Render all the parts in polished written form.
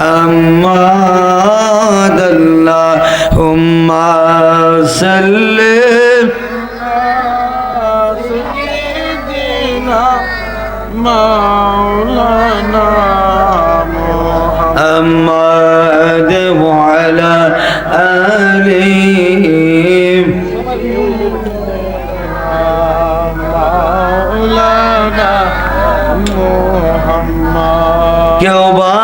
محمد اللهم صل سيدنا مولانا محمد وعلى آله مولانا محمد কেউ বা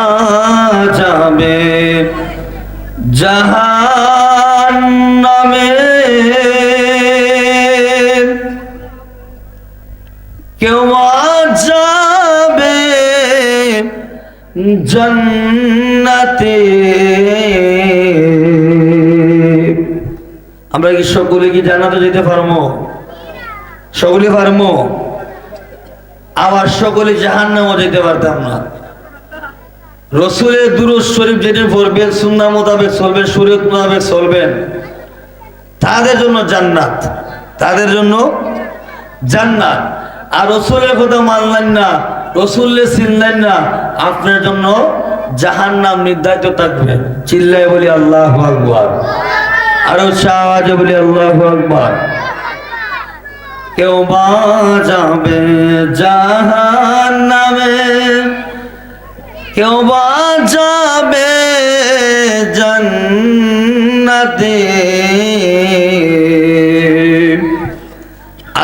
যাবে জাহান্নামে, কেউ বা যাবে জান্নাতে। আমরা কি সকলে কি জান্নাতে যেতে পারবো? সকলে পারবো? আবার সকলে জাহান্নামে যেতে পারতাম না। রসুলের দুরূদ শরীফ যেটা পড়বেন, সুন্নাহ মোতাবেক চলবেন, শরীয়ত মোতাবেক চলবেন, তাদের জন্য জান্নাত, তাদের জন্য জান্নাত। আর রসুলের কথা মানলেন না, রসুলকে চিনলেন না, আপনার জন্য জাহান্নাম নির্ধারিত থাকবে। চিল্লায় বলি আল্লাহু আকবার, আরো আওয়াজে বলি আল্লাহু আকবার। কেউ বা যাবে জাহান্নামে, কেউ বা যাবে জান্নাতে।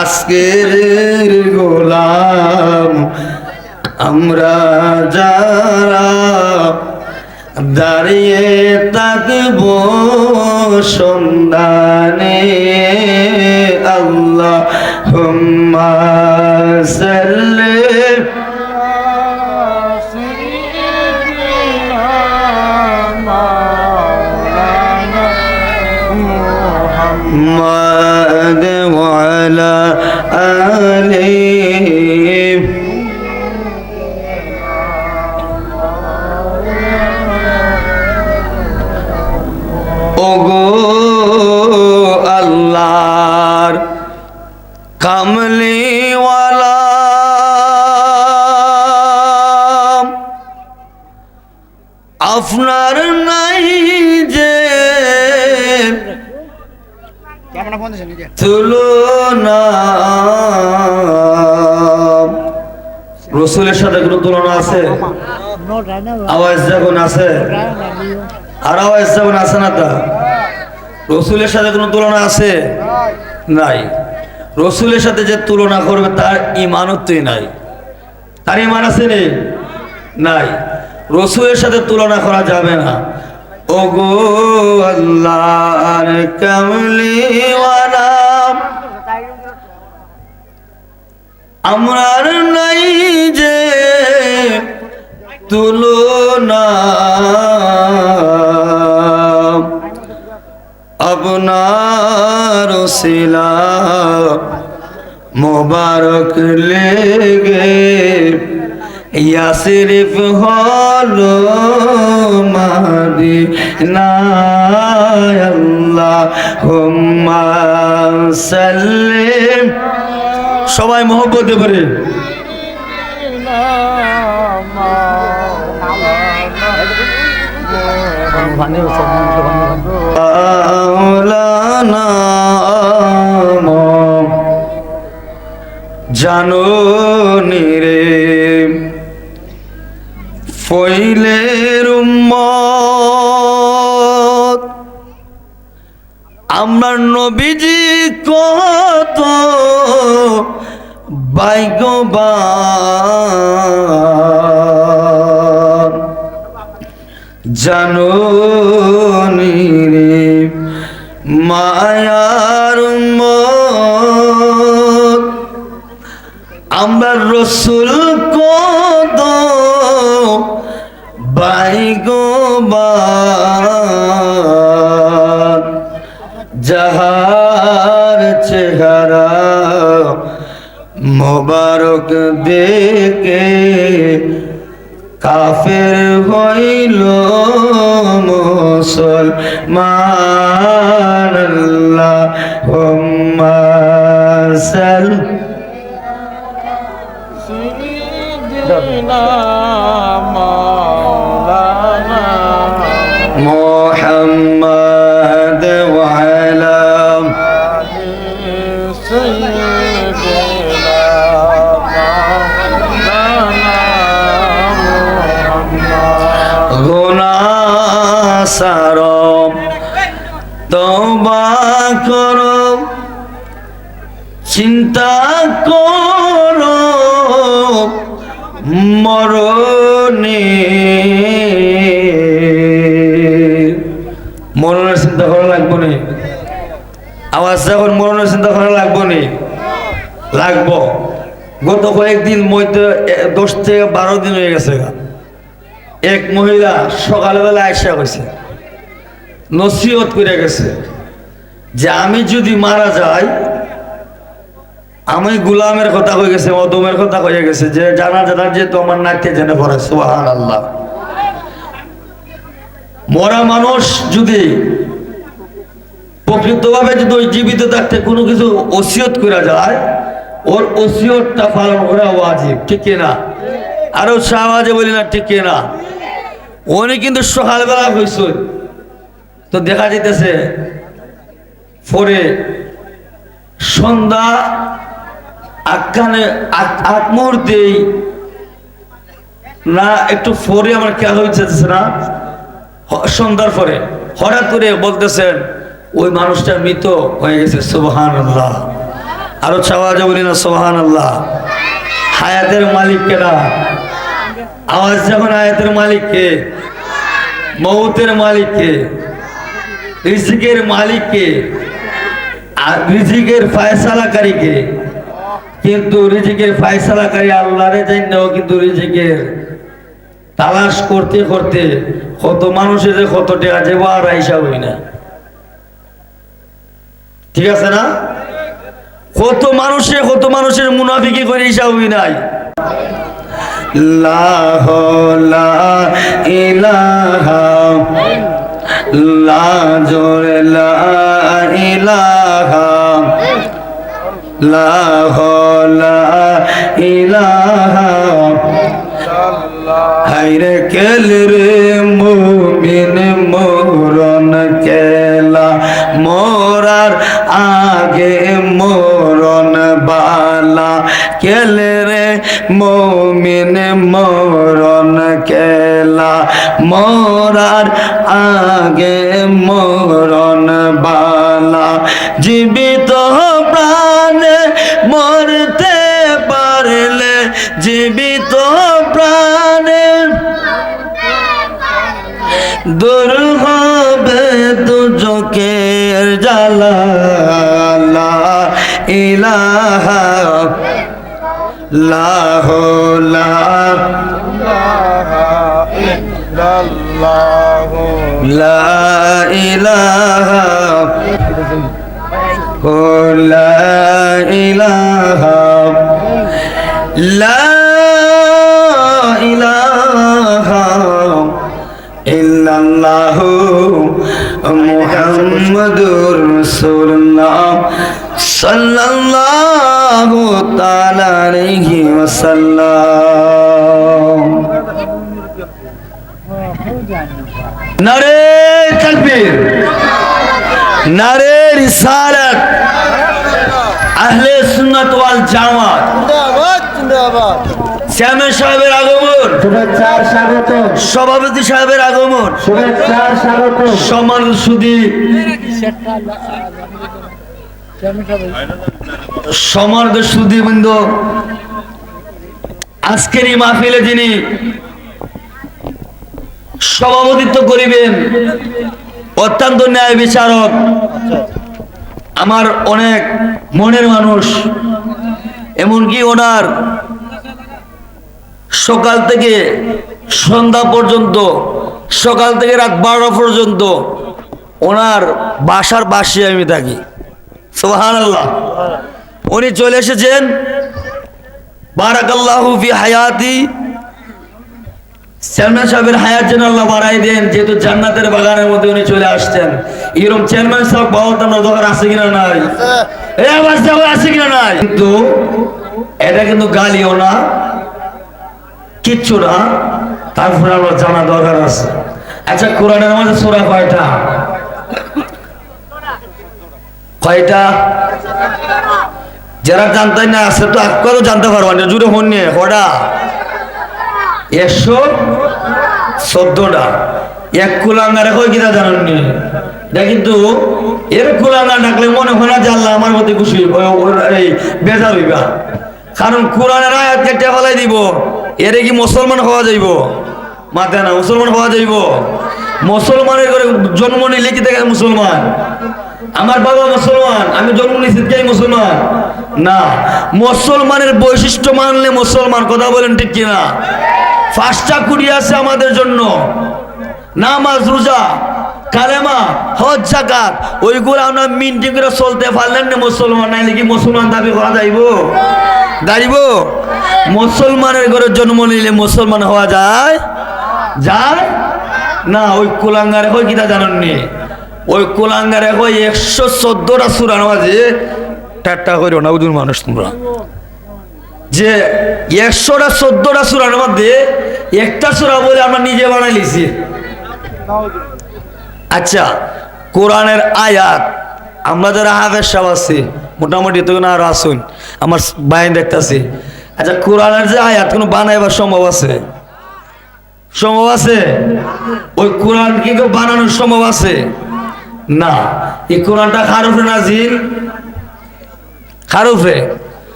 আজকের গোলাম আমরা যারা দাঁড়িয়ে থাকবো সন্ধানে, আল্লাহুম্মা সাল্লি محمد وعلى آله ওগো আল্লাহর কামলিওয়ালা, আপনার নাই যে তুলনা। রসুলের সাথে কোনো তুলনা আছে? আওয়াজ যখন আছে আর আওয়াজ যখন আছে না, তা রসুলের সাথে কোনো তুলনা আছে? নাই। রসুলের সাথে যে তুলনা করবে তার ইমানতই নাই। তার ইমান আছে রে? নাই। রসুলের সাথে তুলনা করা যাবে না। ওগো আল্লাহর কামলিওয়ালা, আমরার নাই যে তুলনা, আপনার ওসিলা মোবারক লেগে ইয়াসরিফ হলো মদিনা, আল্লাহুম্মা সাল্লি। সবাই মহব্বতে পড়ে মাওলানা জানো নিরে ফইলের উম্মত, আমার নবীজি কত ভাগ্যবান, জানো নিরে মায়ার উম্মত, আমার রসুল কত ভাগ্যবান, যাহার চেহারা মোবারক দেখে কাফের হইল মুসলমান, আল্লাহুম্মা সাল্লি سيدنا مولانا محمد وعلى গুনাহ সারো তওবা করো চিন্তা করো মরণে মরণের চিন্তা করা লাগবো নি আওয়াজ যখন মরণের চিন্তা করা লাগবো নি লাগবো গত কয়েকদিন মধ্যে 10 থেকে 12 দিন হয়ে গেছে এক মহিলা সকালবেলা আয়সা হয়েছে নসিহত করে গেছে যে আমি যদি মারা যাই আমি গোলামের কথা হয়ে গেছে অদমের কথা হয়ে গেছে যে জানা যে তোমার নাককে জেনে পড়ে সুবহানাল্লাহ মরা মানুষ যদি প্রকৃতভাবে যদি ওই জীবিত থাকতে কোনো কিছু ওসিয়ত করা যায় ওর ওসিয়তটা পালন করা ওয়াজিব ঠিক না আরো সাহায্য বলি না ঠিক না উনি কিন্তু সকালবেলা হয়েছে তো দেখা যেতেছে পরে সন্ধ্যা আগ মুহূর্তেই না একটু পরে আমার খেয়াল হয়েছে না সন্ধ্যার পরে হঠাৎ করে বলতেছেন ওই মানুষটা মৃত হয়ে গেছে সুবহানাল্লাহ আরো সাহায্য বলি না সুবহানাল্লাহ হায়াতের মালিক কেনা আওয়াজ যখন আয়াতের মালিক কে মৌতের মালিক কে রিজিকের মালিক কে আর রিজিকের ফয়সালাকারী কে কিন্তু রিজিকের ফয়সালাকারী আল্লাহরে জানেও কিন্তু রিজিকের তালাশ করতে করতে কত মানুষের যে কত টাকা যাবো আর হিসাব হই না ঠিক আছে না কত মানুষের মুনাফিকি করে হিসাব হই নাই লা ইলাহা লা জোরে লা ইলাহা লা ইলাহা হায়রে কেল রে মুমিন মরণ কেলা মোরার আগে মরণ বালা কেল রে মুমিন মরণ কেলা মোরার আগে মরণ বালা জীবিত প্রাণে মরতে পারলে জীবিত প্রাণে দূর হবে দুজকের জ্বালা লা ইলাহা লাহ লা ইলাহা লা ইলাহা লা ইলাহা ইল্লাল্লাহু মুহাম্মাদুর রাসূলুল্লাহ সাল্লাল্লাহু তাআলা আলাইহি ওয়াসাল্লাম নারে তাকবীর নারে রিসালাত আহলে সুন্নাত ওয়াল জামাত জিন্দাবাদ জিন্দাবাদ চেয়ারম্যান সাহেবের আগমন শুভেচ্ছার স্বাগত সভাপতি সাহেবের আগমন শুভেচ্ছার স্বাগত সম্মান সুধী সম্মানিত সুধীবৃন্দ আজকের এই মাহফিলে যিনি সভাপতিত্ব করিবেন অত্যন্ত ন্যায় বিচারক আমার অনেক মনের মানুষ এমনকি ওনার সকাল থেকে সন্ধ্যা পর্যন্ত সকাল থেকে রাত 12টা পর্যন্ত ওনার বাসার পাশে আমি থাকি সুবহানাল্লাহ উনি চলে এসেছেন বারাকাল্লাহু ফি হায়াতি চেয়ারম্যান সাহেবের হায়াত যেন আল্লাহ বাড়াই দেন যেহেতু জান্নাতের বাগানের মধ্যে উনি চলে আসছেন এরকম চেয়ারম্যান সাহেব বাবা দরকার আছে কিনা নাই আছে কিনা নাই কিন্তু এটা কিন্তু গালিও না কিচ্ছু না তারপরে আমরা জানা দরকার আছে আচ্ছা কোরআনের মধ্যে সূরা কয়টা? কয়টা? যারা জানতেন না আছে তো একবারও জানতে পারবো না, জুড়ে হন নিয়ে কটা? 114টা। এক কুলাঙ্গারে কই কিনা জানেননি? এটা কিন্তু এর কুলাঙ্গা ডাকলে মনে হয় না যে আল্লাহ আমার প্রতি খুশি এই বেজার হইবা, কারণ কোরআনের আয়াত কেটে ফেলাই দিব। এরে কি মুসলমান হওয়া যাইব? মাথা না মুসলমান হওয়া যাইব? মুসলমানের করে জন্ম নিলে কি দেখে মুসলমান? আমার বাবা মুসলমান, আমি জন্ম নিয়েছি কে মুসলমান? না, মুসলমানের বৈশিষ্ট্য মানলে মুসলমান। কথা বলেন ঠিক কিনা? 5টা কুড়ি আছে আমাদের জন্য, নামাজ, রোজা, কালেমা, হজ, যাকাত। ওইগুলো আমরা মিনটি করে চলতে পারলেন না মুসলমান, নাইলে কি মুসলমান দাবি করা যাইব? দাঁড়িব? মুসলমানের ঘরে জন্ম নিলে মুসলমান হওয়া যায়? যায় না। ওই কুলাঙ্গারে কই কিনা জানেননি? ওই কুলাঙ্গারে কই 114টা সূরার মাঝে ঠাট্টা কইরো না উদুর মানুষ তোমরা, যে 114টা সূরার মধ্যে একটা সূরা বলে আমরা নিজে বানাই লিছি। আচ্ছা কোরআনের আয়াত আমরা যারা হাফেজ সাহেব আছি মোটামুটি তো না আর আসুন আমার বাইন দেখতেছি। আচ্ছা কোরআনের যে আয়াত কোনো বানাইবার সম্ভব আছে? সম্ভব আছে? ওই কোরআন কি কেউ বানানোর সম্ভব আছে? না। এই কোরআনটা খারুফে নাজিল, খারুফে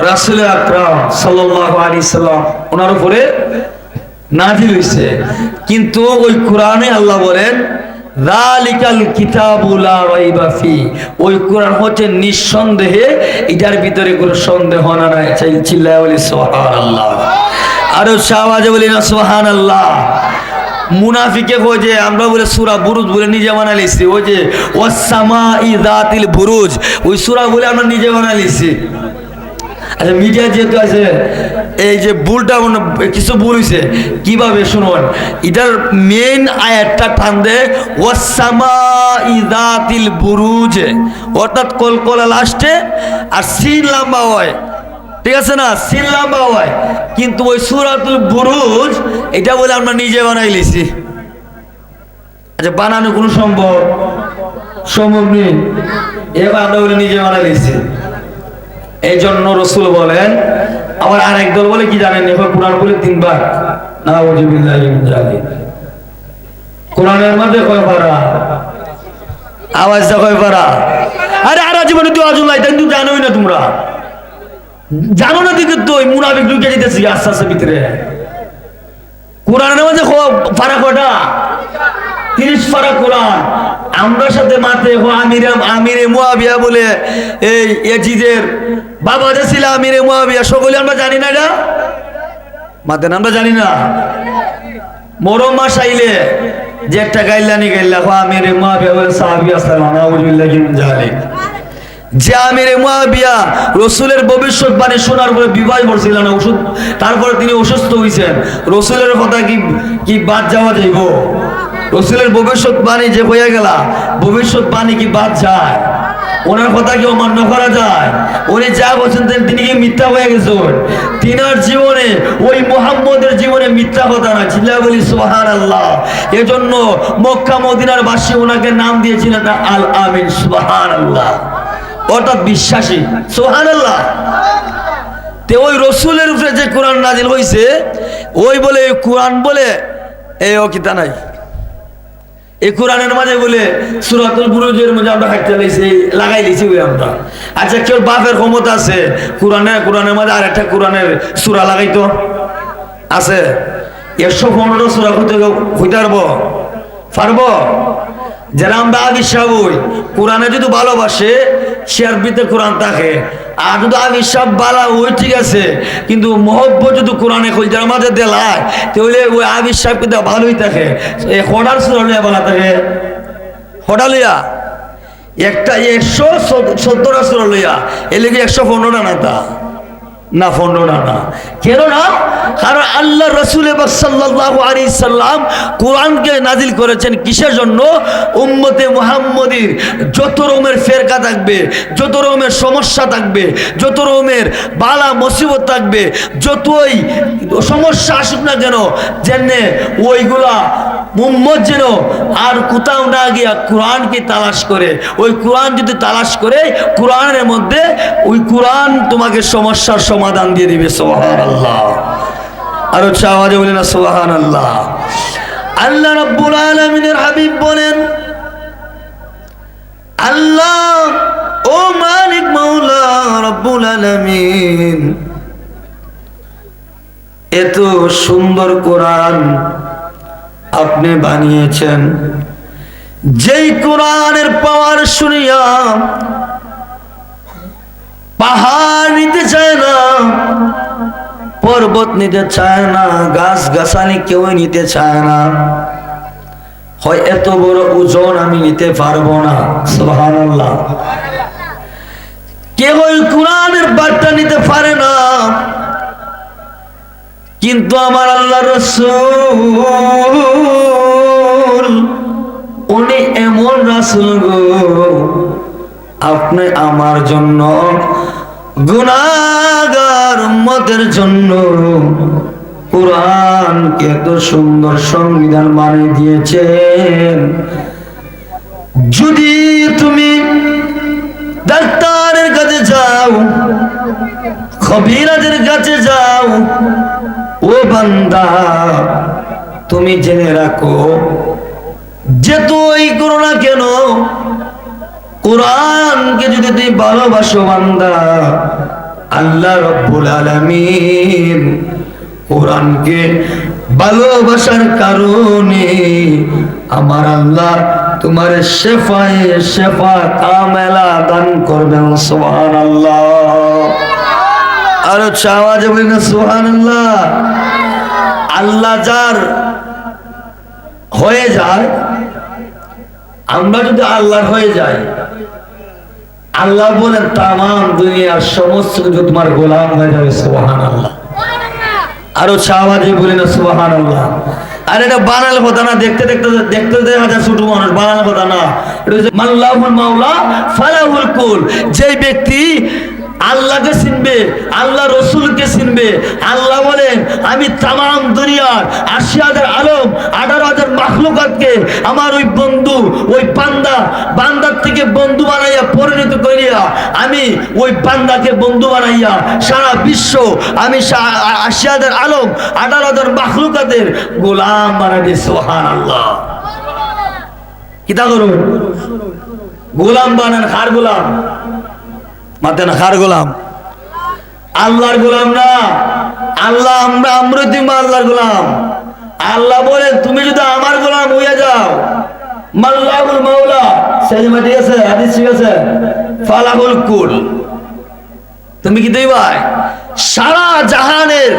রাসূল আকরাম সাল্লাল্লাহু আলাইহি সাল্লাম ওনার উপরে নাজিল হইছে। কিন্তু ওই কোরআনে আল্লাহ বলেন যালিকাল কিতাবু লা রাইবা ফি, ওই কোরআন হচ্ছে নিঃসন্দেহে, এটার ভিতরে কোনো সন্দেহ না নাই। চিল্লায় বলি সুবহানাল্লাহ, আর আওয়াজে বলি না সুবহানাল্লাহ। মুনাফিকে কয় যে আমরা বলে সূরা বুরুজ বলে নিজে বানাইছি, ওই যে ওয়াস সামাই যাতিল বুরুজ, ওই সূরা বলে আমরা নিজে বানাইছি। আচ্ছা মিডিয়া যেহেতু আছে এই যে ভুলটা কিছু ভুল হয়েছে কিভাবে শুনুন, এটার মেইন আয়াতটা টান দে ওয়াস সামাই যাতিল বুরুজ, অর্থাৎ কলকলা লাস্টে আর সিন লম্বা হয়, ঠিক আছে না? সিন লম্বা হয়, কিন্তু ওই সূরাতুল বুরুজ এটা বলে আমরা নিজে বানাই লিছি। আচ্ছা বানানো কোনো সম্ভব নেই, এবার আমরা বলে নিজে বানাই লিছি। এই জন্য রসুল বলেন, আবার আরেক দল বলে কি জানেন, এবার কোরআন বলে 3 বার নাউযুবিল্লাহি মিন যালিক। কোরআনের মধ্যে কয় পারা? আওয়াজটা কয় পারা? আরে আর জীবনে তো আজুল্লাহ তাই তো জানোই না, তোমরা জানো না দিকে তো ওই মুনাফিক ঢুকে যেতেছি আস্তে আস্তে ভিতরে। কোরআনের মধ্যে পারা কয়টা? 30 পারা কোরআন। আমরা সাথে মাতে আমিরে মুয়াবিয়া বলে এই ইয়াজিদের বাবা যে ছিল আমিরে মুয়াবিয়া, সকলে আমরা জানি না এটা মাতে, আমরা জানি না। মরম মাস আইলে যে একটা গাইলানি গাইলা আমিরে মুয়াবিয়া বলে সাহাবী আসসালাম নাউযুবিল্লাহি মিন যালিক, যে আমিরে মুয়াবিয়া রসুলের ভবিষ্যৎবাণী শোনার পরে বিবাহ করছিলেন ওষুধ, তারপরে তিনি অসুস্থ হয়েছেন। রসুলের কথা কি বাদ যাওয়া যাইব? রসুলের ভবিষ্যৎবাণী যে হয়ে গেল, ভবিষ্যৎবাণী কি বাদ যায়? ওনার কথা কি অমান্য করা যায়? উনি যা বলছেন তিনি কি মিথ্যা হয়ে গেছেন? তিনার জীবনে ওই মুহাম্মদের জীবনে মিথ্যা কথা না। চিল্লা বলি সুবহানাল্লাহ। এজন্য মক্কা মদিনার বাসী ওনাকে নাম দিয়েছিলেন আল আমিন, সুবহানাল্লাহ, অর্থাৎ বিশ্বাসী, সুবহানাল্লাহ। তে ওই রসুলের উপরে যে কোরআন নাজিল হয়েছে ওই বলে কোরআন বলে এই অকিতা নাই। এই কোরআনের মাঝে বলে সূরাতুল বুরুজের মধ্যে আমরা হাইতে লাগাই দিয়েছি ওই আমরা। আচ্ছা কেউ বাপের ক্ষমতা আছে কোরআনের মাঝে আর একটা কোরআনের সূরা লাগাইতো আছে? 115টা সূরা হইতে পারবো? যারা আমরা আবিষ্কার হই কোরআনে যদি ভালোবাসে সে আর ভিতরে কোরআন থাকে, আর যদি আবিষ্কার বালা ওই ঠিক আছে, কিন্তু মহব্বত যদি কোরআনে যার মাঝে দেলায় তাহলে ওই আবিষ্কার কিন্তু ভালোই থাকে। এই হঠাৎ সূরা লইয়া বলা থাকে, হঠাৎ লইয়া একটা 114টা সূরা লইয়া এলে কি 115টা না তা না 15টা না। কেন না? কারণ আল্লাহ রাসূল সাল্লাল্লাহু আলাইহি সাল্লাম কোরআনকে নাজিল করেছেন কিসের জন্য? উম্মতে মুহাম্মদীর যত রকমের ফেরকা থাকবে, যত রকমের সমস্যা থাকবে, যত রকমের বালা মুসিবত থাকবে, যতই সমস্যা আসুক না কেন, যেন ওইগুলা উম্মত যেন আর কোথাও না গিয়া কোরআনকে তালাশ করে, ওই কোরআন যদি তালাশ করে কোরআনের মধ্যে ওই কোরআন তোমাকে সমস্যার সমাধান দিয়ে দিবে। সুবহানাল্লাহ, আরো আওয়াজে বলেন না সুবহানাল্লাহ। আল্লাহ রাব্বুল আলামিনের হাবিব বলেন, আল্লাহ ও মালিক মাওলা রাব্বুল আলামিন, এত সুন্দর কোরআন আপনি বানিয়েছেন, যেই কোরআনের পাওয়ার শুনিয়া পাহাড় নিতে চায় না, পর্বত নিতে চায় না, গাছ গাছালি কেউ নিতে চায় না, হয় এত বড় ওজন আমি নিতে পারবো না। সুবহানাল্লাহ। কেউ ওই কোরআনের বার্তা নিতে পারে না, কিন্তু আমার আল্লাহ রাসূল উনি এমন রাসূল গো, আপনি আমার জন্য গুনাহগার উম্মতের জন্য কোরআনকে এত সুন্দর সংবিধান বানিয়ে দিয়েছেন। যদি তুমি ডাক্তারের কাছে যাও, খবিরাজের কাছে যাও, ও বান্দা তুমি জেনে রাখো, যে তুই করো না কেন, কোরআনকে যদি তুই ভালোবাসো বান্দা, আল্লাহ রাব্বুল আলামিন কোরআনকে ভালোবাসার কারণে আমার আল্লাহ তোমার শেফায়ে শেফা কামেলা দান করবেন। সুবহানাল্লাহ, আরো আওয়াজে বলেন না সুবহানাল্লাহ। আল্লাহ যার হয়ে যায়, আমরা যদি আল্লাহর হয়ে যাই, আল্লাহ বলেন তামাম দুনিয়ার সমস্ত কিছু তোমার গোলাম হয়ে যাবে। সুবহানাল্লাহ, আরো আওয়াজে বলেন না সুবহানাল্লাহ। আর এটা বানাল কথা না, দেখতে দেখতে দেখতে দেখা যায় ছোট মানুষ, বানাল কথা না, এটা হচ্ছে মাল্লাহুল মাওলা ফালাহুল কুল। যে ব্যক্তি আল্লাহকে চিনবে, আল্লাহ রসুলকে চিনবে, আল্লাহ বলেন আমি তামাম দুনিয়ার ৮০,০০০ আলম ১৮,০০০ মাখলুকাতকে আমার ওই বন্ধু, ওই বান্দার থেকে বন্ধু বানাইয়া পরিণত করিয়া আমি ওই বান্দাকে বন্ধু বানাইয়া সারা বিশ্ব আমি ৮০,০০০ আলম ১৮,০০০ মাখলুকাতের গোলাম বানাবি। সুবহানাল্লাহ। কিতা করুন? গোলাম বানান। কার গোলাম? মাতে না, কার গোলাম? আল্লাহর গোলাম না। আল্লাহ আমরা তুমি আল্লাহর গোলাম। আল্লাহ বলে তুমি যদি আমার গোলাম হয়ে যাও, মাল্লাহুল মাওলা, সেলিমা ঠিক আছে, হাদিস ঠিক আছে, ফালাহুল কুল, তুমি কি দেই ভাই সারা জাহানের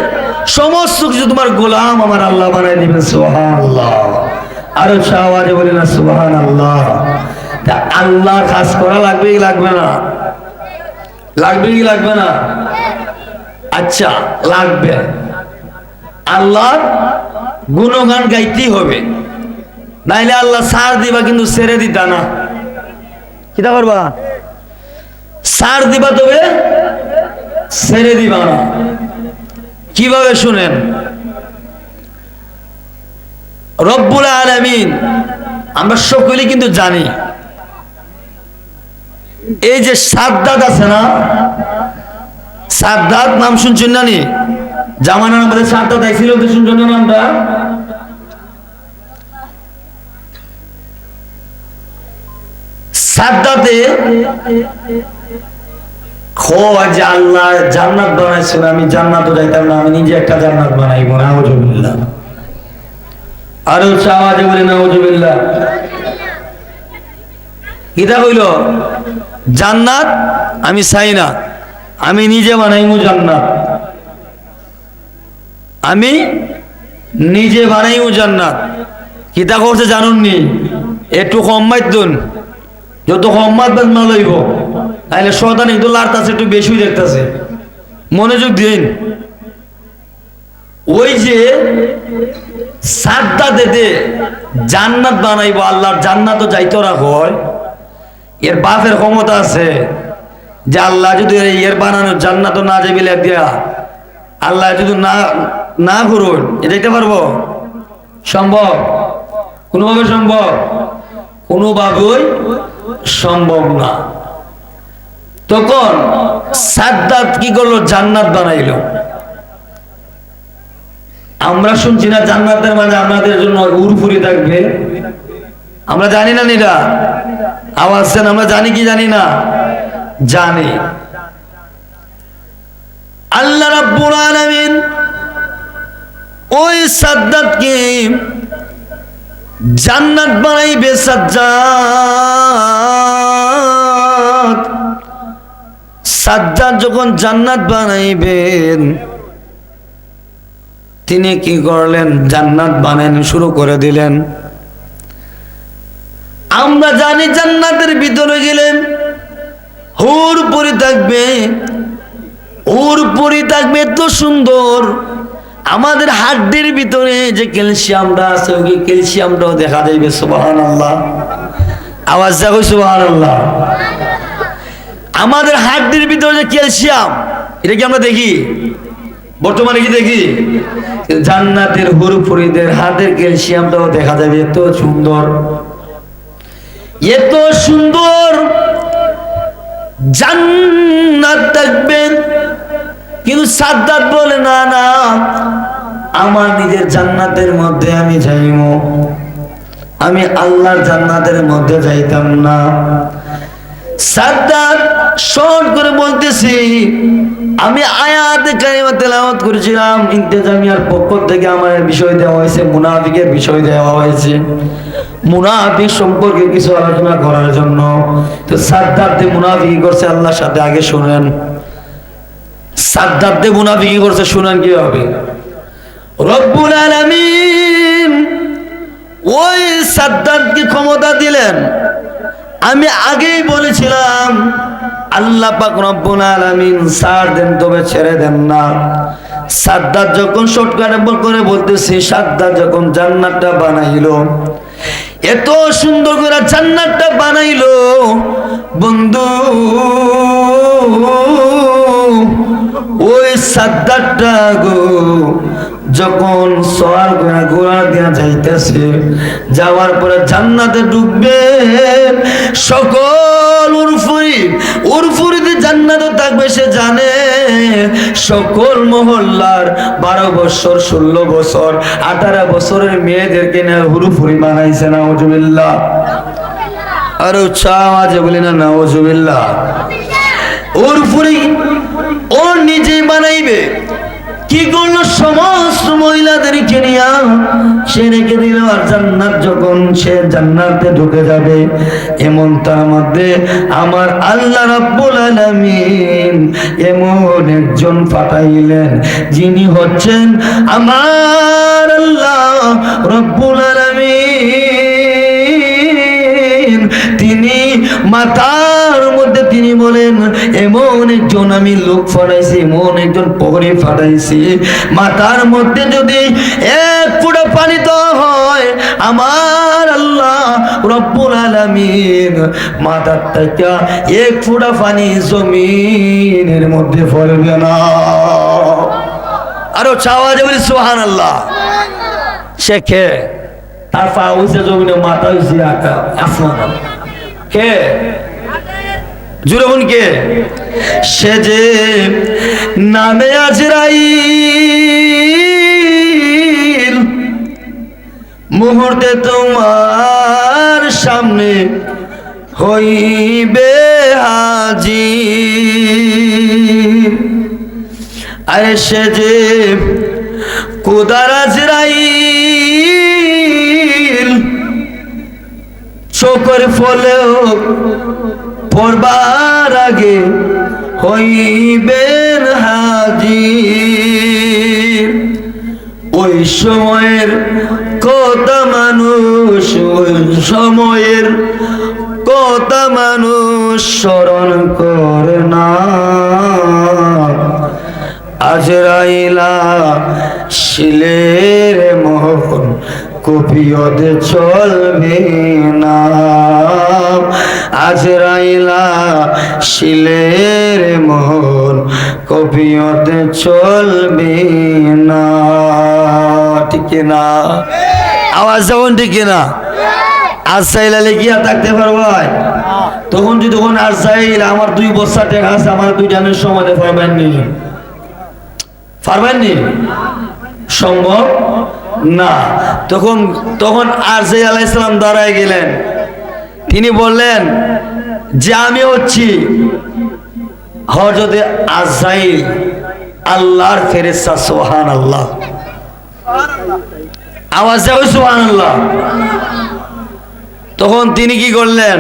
সমস্ত কিছু তোমার গোলাম আমার আল্লাহ বানাই দিবেন। সুবহানাল্লাহ, আরো আওয়াজে বলি না সুবহানাল্লাহ। তা আল্লাহ কাজ করা লাগবে কি লাগবে না? লাগবে কি লাগবে না? আচ্ছা লাগবে। আল্লাহর গুণগান গাইতেই হবে, নাইলে আল্লাহ ছাড় দিবা কিন্তু ছেড়ে দিতা না। কিতা করবা? ছাড় দিবা তবে ছেড়ে দিবা না। কিভাবে শুনেন? রব্বুল আলামিন আমরা সকলেই কিন্তু জানি, এই যে সাদ্দাত আছে না, সাদ্দাত নাম শুনছেন না? নি জামানার আমাদের সাদ্দাত আইছিল, তো শুনছেন না নামটা? সাদ্দাতে যে আল্লাহ জান্নাত বানাইছেন, আমি জান্নাতও যাইতাম না, আমি নিজে একটা জান্নাত বানাইব। নাউজুবিল্লাহ, আরো আওয়াজে বলি নাউজুবিল্লাহ। কিতা কইল? জান্নাত আমি চাই না, আমি নিজে বানাইমু জান্নাত, আমি নিজে বানাইমু জান্নাত। কিতা করছে জানুননি? একটু কম মাইতুন, যত কম মাতবেন না লইব, তাইলে শয়তান একটু লাড়তাছে, একটু বেশি দেখতেছে। মনোযোগ দিন। ওই যে সাদ্দাতে জান্নাত বানাইব, আল্লাহর জান্নাত যাইতে রাখয়, এর বাপের ক্ষমতা আছে যে আল্লাহ যদি এর বানানোর জান্নাত না যাবি দিয়া, আল্লাহ যদি না করুন, এ যাইতে পারবো? সম্ভব? কোনোভাবে সম্ভব? কোনোভাবেই সম্ভব না। তখন সাদ্দাত কি করলো? জান্নাত বানাইলো। আমরা শুনছি না জান্নাতের মানে আমাদের জন্য উরফুরি থাকবে, আমরা জানি না এটা আওয়াজ, আমরা জানি কি জানি না? জানি। আল্লাহ রাব্বুল আলামিন ওই সাদ্দাতকে জান্নাত বানাইবে। সাদ্দাত যখন জান্নাত বানাইবেন, তিনি কি করলেন? জান্নাত বানানো শুরু করে দিলেন। আমরা জানি জান্নাতের ভিতরে গেলেন হুর পরি থাকবে, হুর পরি থাকবে এত সুন্দর। আমাদের হাড্ডির ভিতরে যে ক্যালসিয়ামটা আছে ওই ক্যালসিয়ামটাও দেখা যাবে। সুবহানাল্লাহ, আওয়াজ দেখো সুবহানাল্লাহ। আমাদের হাড্ডির ভিতরে যে ক্যালসিয়াম, এটা কি আমরা দেখি? বর্তমানে কি দেখি? জান্নাতের হুরপুরীদের হাতের ক্যালসিয়ামটাও দেখা যাবে। এত সুন্দর, এত সুন্দর জান্নাত দেখবেন। কিন্তু সাদ্দাত বলে না না, আমার নিজের জান্নাতের মধ্যে আমি যাইব, আমি আল্লাহর জান্নাতের মধ্যে যাইতাম না। সাদ্দাত শর্ট করে বলতেছি, আমি আয়াতে কারিমা তেলাওয়াত করেছিলাম, ইন্তেজামিয়ার পক্ষ থেকে আমার বিষয় দেওয়া হয়েছে, মুনাফিকের বিষয় দেওয়া হয়েছে, মুনাফিক সম্পর্কে কিছু আলোচনা করার জন্য। তো সাদ্দাত মুনাফিকি করছে আল্লাহর সাথে, আগে শুনেন সাদ্দাত মুনাফিকি করছে, শুনেন কি হবে। রব্বুল আলামিন ওই সাদ্দাতকে ক্ষমতা দিলেন। আমি আগেই বলেছিলাম আল্লাহ পাক রব্বুল আলামিন ছাড় দেন, তবে ছেড়ে দেন না। সাদ্দাত যখন শর্টকাটে করে বলতেছি, সাদ্দাত যখন জান্নাতটা বানাইলো, এত সুন্দর করে জান্নাতটা বানাইলো বন্ধু, ওই সাদ্দাতটা গো যখন সওয়ার করে ঘোড়া দিয়া যাইতেছে, যাওয়ার পরে জান্নাতে ঢুকবে, সকল উরফুরিতে জান্নাতে থাকবে। সে জানে সকল মহল্লার 12 বছর 16 বছর 18 বছরের মেয়েদেরকে না উরফুরি বানাইছে। নাউজুবিল্লাহ, আর উচ্চ আওয়াজে বলি না নাউজুবিল্লাহ। উরফুরি ও নিজেই বানাইবে। কি করলো? সমস্ত মহিলাদেরকে নিয়ে সে রেখে দিল। আর জান্নাত যখন সে জান্নাতে ঢুকে যাবে, এমন তার মধ্যে আমার আল্লাহ রাব্বুল আলামিন এমন একজন পাঠাইলেন, যিনি হচ্ছেন আমার আল্লাহ রাব্বুল আলামিন। তিনি মাতার মধ্যে তিনি বলেন, এমন একজন আমি লোক ফাটাইছি, এমন একজন পরে ফাটাইছি, মাতার মধ্যে যদি 1 ফোঁটা পানি তো হয়, আমার আল্লাহ রব্বুল আলামিন মাথার থেকে 1 ফোঁটা পানি জমিনের মধ্যে পড়বে না। আরো চাওয়া যাবে সুবহানাল্লাহ। সে কে? তার পা হইছে জমিনে, মাথা হইছে আসমান। কে? জুড়ে বলুন কে? সে যে নামে আজরাইল, মুহূর্তে তোমার সামনে হইবে হাজির। আরে সে যে কুদার আজরাইল, চোখের ফলেও পড়বার আগে হইবেন হাজির। ওই সময়ের কথা মানুষ, ওই সময়ের কথা মানুষ স্মরণ করে না। আজরাইলা শিলের মোহন কপিয়তে চলবে না। আজরাইলা শিলের মোহন কপিয়তে চলবে না। ঠিক না? আওয়াজ যেমন ঠিক না? আজরাইল আলী গিয়া থাকতে পারবাই? তখন যদি কোন আজরাইল আমার 2 বস্তা টাকা আছে, আমার 2 জানের সময় দিতে পারবেননি? পারবেননি? সম্ভব না। তখন আজরাইল আলাইহিস সালাম দাঁড়ায় গেলেন। তিনি বললেন যে আমি হচ্ছি হযরত আজরাইল, আল্লাহর ফেরেশতা। সুবহানাল্লাহ, আওয়াজ দাও সুবহানাল্লাহ। তখন তিনি কি করলেন?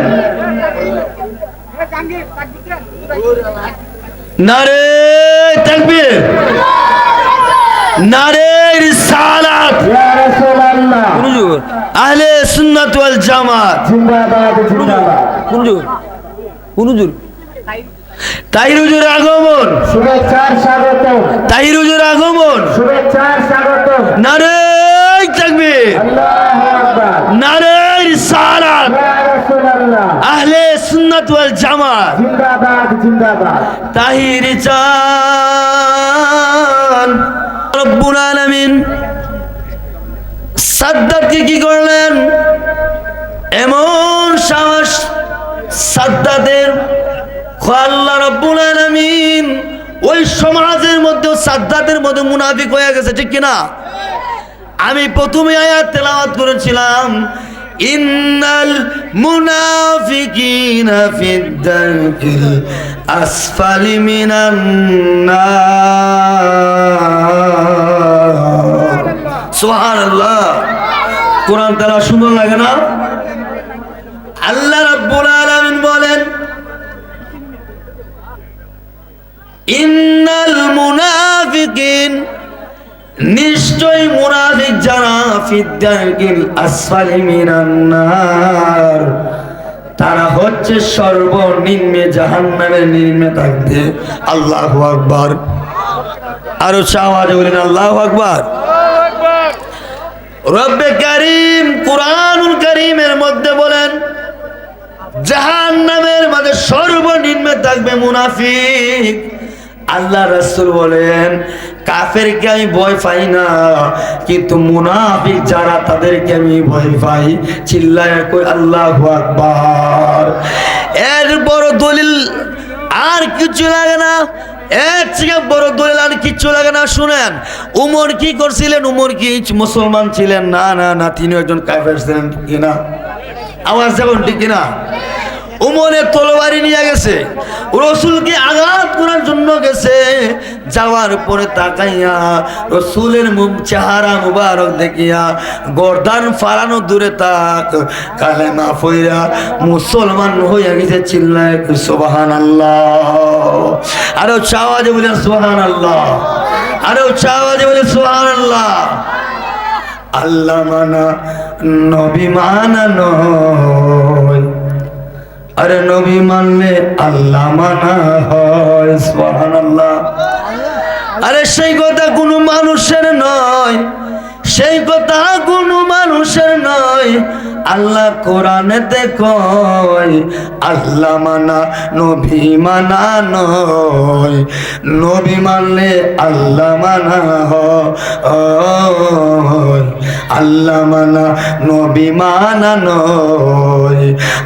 নারে তাকবীর, নারে রিসালাত, ইয়া রাসূলুল্লাহ, হুজুর আহলে সুন্নাত ওয়াল জামাত জিন্দাবাদ, জিন্দাবাদ। হুজুর তাহির হুজুর আগমন, শুভেচ্ছার স্বাগতম। তাহির হুজুর আগমন, শুভেচ্ছার স্বাগতম। নারে তাকবীর, আল্লাহু আকবার, নারে রিসালাত, ইয়া রাসূলুল্লাহ, আহলে সুন্নাত ওয়াল জামাত জিন্দাবাদ, জিন্দাবাদ। তাহির চান রব্বুল আলামিন সাদ্দাতকে কি করলেন? এমন সাহস সাদ্দাতের, আল্লাহ রাব্বুল আলামিন ওই সমাজের মধ্যে সাদ্দাতের মধ্যে মুনাফিক হয়ে গেছে, ঠিক কিনা? আমি প্রথমে আয়াত তেলাওয়াত করেছিলাম, ইন্নাল মুনাফিকিনা ফিদ দারকিল আসফালি মিনান নার। সুবহানাল্লাহ। কোরআন তেলাওয়াত সুন্দর লাগে না? আল্লাহ রাব্বুল আলামিন বলেন, ইন্নাল মুনাফিকিন, নিশ্চয় মুনাফিক যারা, ফিদ দারকিল আসফালি মিনান নার, তারা হচ্ছে সর্বনিম্নে জাহান্নামের নিম্নে থাকবে। আল্লাহু আকবার। আরো আওয়াজে বলেন আল্লাহু আকবার। রব্বে কারীম কুরআনুল কারীমের মধ্যে বলেন, জাহান্নামের মধ্যে সর্বনিম্নে থাকবে মুনাফিক। আল্লাহ রাসূল বলেন, কাফেরকে আমি ভয় পাই না, কিন্তু মুনাফিক যারা তাদেরকে আমি ভয় পাই। চিল্লায় কই আল্লাহু আকবার। এর বড় দলিল আর কিছু লাগে না, এর থেকে বড় দলিল আর কিছু লাগে না। শুনেন, উমর কি করছিলেন? উমর কি মুসলমান ছিলেন? না না না, তিনি একজন কাফের ছিলেন, ঠিক কিনা? আওয়াজ যেমন, ঠিক কিনা? উমরের তলোয়ারি নিয়ে গেছে, রসুলকে আঘাত করার জন্য গেছে। যাওয়ার পরে তাকাইয়া রসুলের মুখ চেহারা মুবারক দেখিয়া গর্দান ফালানো দূরে তাক, কালেমা পড়িয়া মুসলমান হইয়া গেছে। চিল্লায় সুবহানাল্লাহ। আরো আওয়াজে বলেন সুবহানাল্লাহ, আরো আওয়াজে বলেন সুবহানাল্লাহ। আল্লাহ মানা নবী মানা নয়, আরে নবী মানলে আল্লাহ মানা হয়। সুবহানাল্লাহ। আরে সেই কথা কোনো মানুষের নয়, সেই কথা কোনো মানুষের নয়। আল্লাহ কোরআনেতে কয়, আল্লাহ মানা নবী মানা নয়, নবী মানলে আল্লাহ মানা হয়। আল্লাহ মানা নবী মানা নয়,